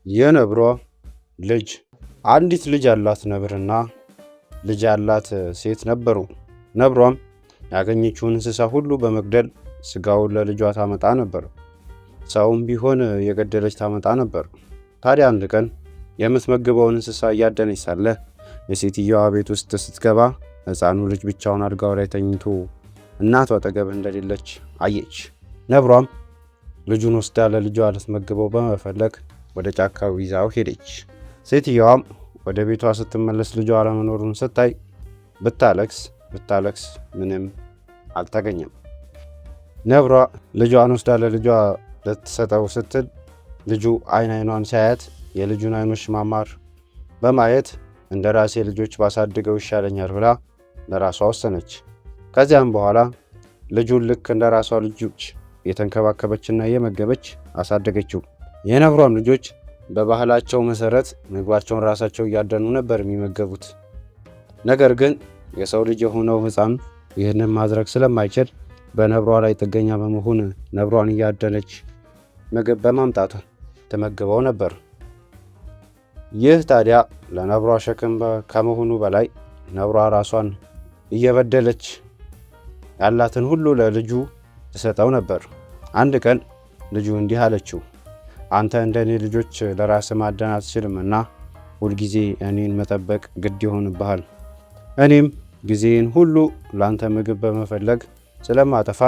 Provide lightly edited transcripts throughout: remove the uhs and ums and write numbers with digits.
የነብሯ ልጅ። አንዲት ልጅ ያላት ነብርና ልጅ ያላት ሴት ነበሩ። ነብሯም ያገኘችውን እንስሳ ሁሉ በመግደል ስጋውን ለልጇ ታመጣ ነበር። ሰውም ቢሆን የገደለች ታመጣ ነበር። ታዲያ አንድ ቀን የምትመግበውን እንስሳ እያደነች ሳለ የሴትየዋ ቤት ውስጥ ስትገባ ሕፃኑ ልጅ ብቻውን አልጋው ላይ ተኝቶ እናቷ አጠገብ እንደሌለች አየች። ነብሯም ልጁን ወስዳ ለልጇ ልትመግበው በመፈለግ ወደ ጫካው ይዛው ሄደች። ሴትየዋም ወደ ቤቷ ስትመለስ ልጇ አለመኖሩን ስታይ ብታለቅስ ምንም አልተገኘም። ነብሯ ልጇን ወስዳ ለልጇ ልትሰጠው ስትል ልጁ አይኗን ሲያያት የልጁን አይኖች ማማር በማየት እንደ ራሴ ልጆች ባሳድገው ይሻለኛል ብላ ለራሷ ወሰነች። ከዚያም በኋላ ልጁን ልክ እንደ ራሷ ልጆች የተንከባከበችና የመገበች አሳደገችው። የነብሯም ልጆች በባህላቸው መሰረት ምግባቸውን ራሳቸው እያደኑ ነበር የሚመገቡት። ነገር ግን የሰው ልጅ የሆነው ሕፃን ይህንን ማድረግ ስለማይችል በነብሯ ላይ ጥገኛ በመሆን ነብሯን እያደነች ምግብ በማምጣት ተመግበው ነበር። ይህ ታዲያ ለነብሯ ሸክም ከመሆኑ በላይ ነብሯ ራሷን እየበደለች ያላትን ሁሉ ለልጁ ትሰጠው ነበር። አንድ ቀን ልጁ እንዲህ አለችው፣ አንተ እንደኔ ልጆች ለራስ ማደን አትችልምና ሁልጊዜ እኔን መጠበቅ ግድ ይሆንብሃል። እኔም ጊዜን ሁሉ ለአንተ ምግብ በመፈለግ ስለማጠፋ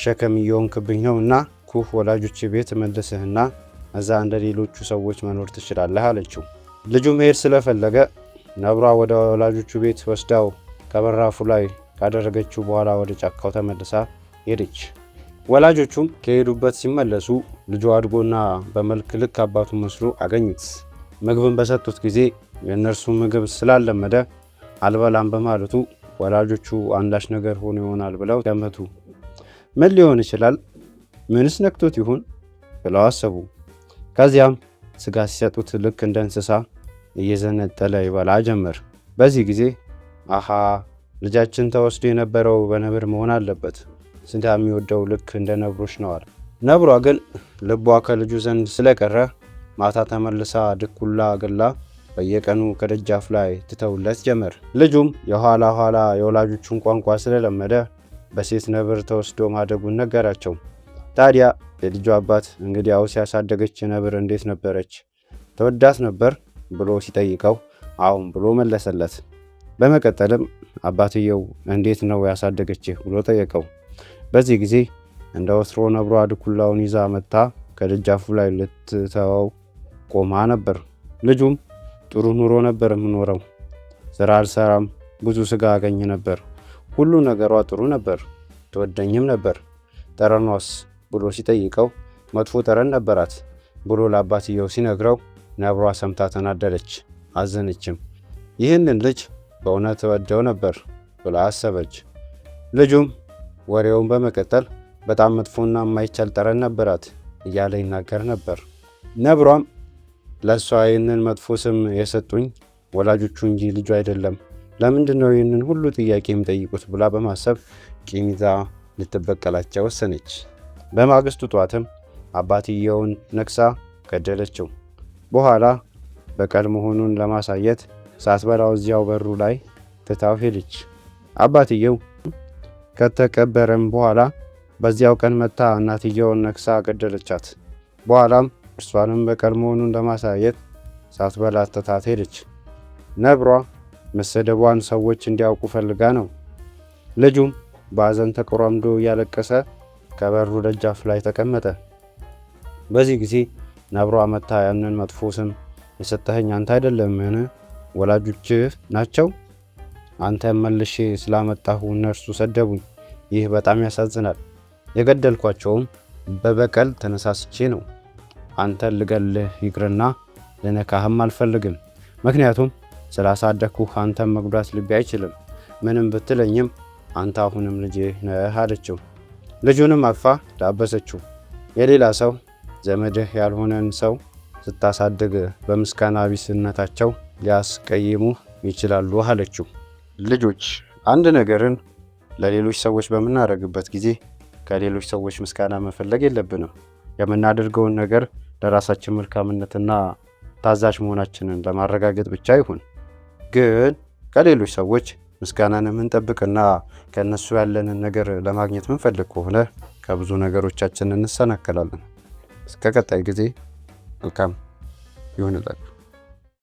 ሸክም እየሆንክብኝ ነውና ኩህ ወላጆች ቤት መልስህና እዛ እንደ ሌሎቹ ሰዎች መኖር ትችላለህ አለችው። ልጁ መሄድ ስለፈለገ ነብሯ ወደ ወላጆቹ ቤት ወስዳው ከበራፉ ላይ ካደረገችው በኋላ ወደ ጫካው ተመልሳ ሄደች። ወላጆቹም ከሄዱበት ሲመለሱ ልጁ አድጎና በመልክ ልክ አባቱ መስሎ አገኙት። ምግብን በሰጡት ጊዜ የእነርሱ ምግብ ስላለመደ አልበላም በማለቱ ወላጆቹ አንዳች ነገር ሆኖ ይሆናል ብለው ገመቱ። ምን ሊሆን ይችላል? ምንስ ነክቶት ይሆን ብለው አሰቡ። ከዚያም ስጋ ሲሰጡት ልክ እንደ እንስሳ እየዘነጠለ ይበላ ጀመር። በዚህ ጊዜ አሃ ልጃችን ተወስዶ የነበረው በነብር መሆን አለበት፣ ስጋ የሚወደው ልክ እንደ ነብሮች ነው አለ። ነብሯ ግን ልቧ ከልጁ ዘንድ ስለቀረ ማታ ተመልሳ ድኩላ ገላ በየቀኑ ከደጃፍ ላይ ትተውለት ጀመር። ልጁም የኋላ ኋላ የወላጆቹን ቋንቋ ስለለመደ በሴት ነብር ተወስዶ ማደጉን ነገራቸው። ታዲያ የልጁ አባት እንግዲያውስ ያሳደገች ነብር እንዴት ነበረች? ተወዳት ነበር ብሎ ሲጠይቀው አሁን ብሎ መለሰለት። በመቀጠልም አባትየው እንዴት ነው ያሳደገችህ ብሎ ጠየቀው። በዚህ ጊዜ እንደ ወትሮ ነብሯ ድኩላውን ይዛ መታ ከደጃፉ ላይ ልትተወው ቆማ ነበር። ልጁም ጥሩ ኑሮ ነበር የምኖረው፣ ስራ አልሰራም፣ ብዙ ስጋ አገኝ ነበር፣ ሁሉ ነገሯ ጥሩ ነበር፣ ትወደኝም ነበር። ጠረኗስ ብሎ ሲጠይቀው መጥፎ ጠረን ነበራት ብሎ ለአባትየው ሲነግረው ነብሯ ሰምታ ተናደደች፣ አዘነችም። ይህንን ልጅ በእውነት ወደው ነበር ብላ አሰበች። ልጁም ወሬውን በመቀጠል በጣም መጥፎና የማይቻል ጠረን ነበራት እያለ ይናገር ነበር። ነብሯም ለእሷ ይህንን መጥፎ ስም የሰጡኝ ወላጆቹ እንጂ ልጁ አይደለም፣ ለምንድን ነው ይህንን ሁሉ ጥያቄ የሚጠይቁት ብላ በማሰብ ቂም ይዛ ልትበቀላቸው ወሰነች። በማግስቱ ጧትም አባትየውን ነክሳ ገደለችው። በኋላ በቀል መሆኑን ለማሳየት ሳትበላው እዚያው በሩ ላይ ትታው ሄደች። አባትየው ከተቀበረም በኋላ በዚያው ቀን መታ እናትየውን ነክሳ ገደለቻት። በኋላም እርሷንም በቀል መሆኑን ለማሳየት ሳትበላ ትታት ሄደች። ነብሯ መሰደቧን ሰዎች እንዲያውቁ ፈልጋ ነው። ልጁም በሐዘን ተቆራምዶ እያለቀሰ ከበሩ ደጃፍ ላይ ተቀመጠ። በዚህ ጊዜ ነብሯ መታ ያንን መጥፎ ስም የሰጠኸኝ አንተ አይደለምን? ወላጆችህ ናቸው። አንተ መልሼ ስላመጣሁ እነርሱ ሰደቡኝ። ይህ በጣም ያሳዝናል። የገደልኳቸውም በበቀል ተነሳስቼ ነው። አንተን ልገልህ ይቅርና ልነካህም አልፈልግም። ምክንያቱም ስላሳደግኩህ አንተን መጉዳት ልቤ አይችልም። ምንም ብትለኝም አንተ አሁንም ልጄ ነህ አለችው። ልጁንም አቅፋ ዳበሰችው። የሌላ ሰው ዘመድህ ያልሆነን ሰው ስታሳድግ በምስጋና ቢስነታቸው ሊያስቀይሙ ይችላሉ አለችው። ልጆች አንድ ነገርን ለሌሎች ሰዎች በምናደርግበት ጊዜ ከሌሎች ሰዎች ምስጋና መፈለግ የለብንም። የምናደርገውን ነገር ለራሳችን መልካምነትና ታዛዥ መሆናችንን ለማረጋገጥ ብቻ ይሁን። ግን ከሌሎች ሰዎች ምስጋናን የምንጠብቅና ከእነሱ ያለንን ነገር ለማግኘት ምንፈልግ ከሆነ ከብዙ ነገሮቻችን እንሰናከላለን። እስከ ቀጣይ ጊዜ መልካም ይሁንላችሁ።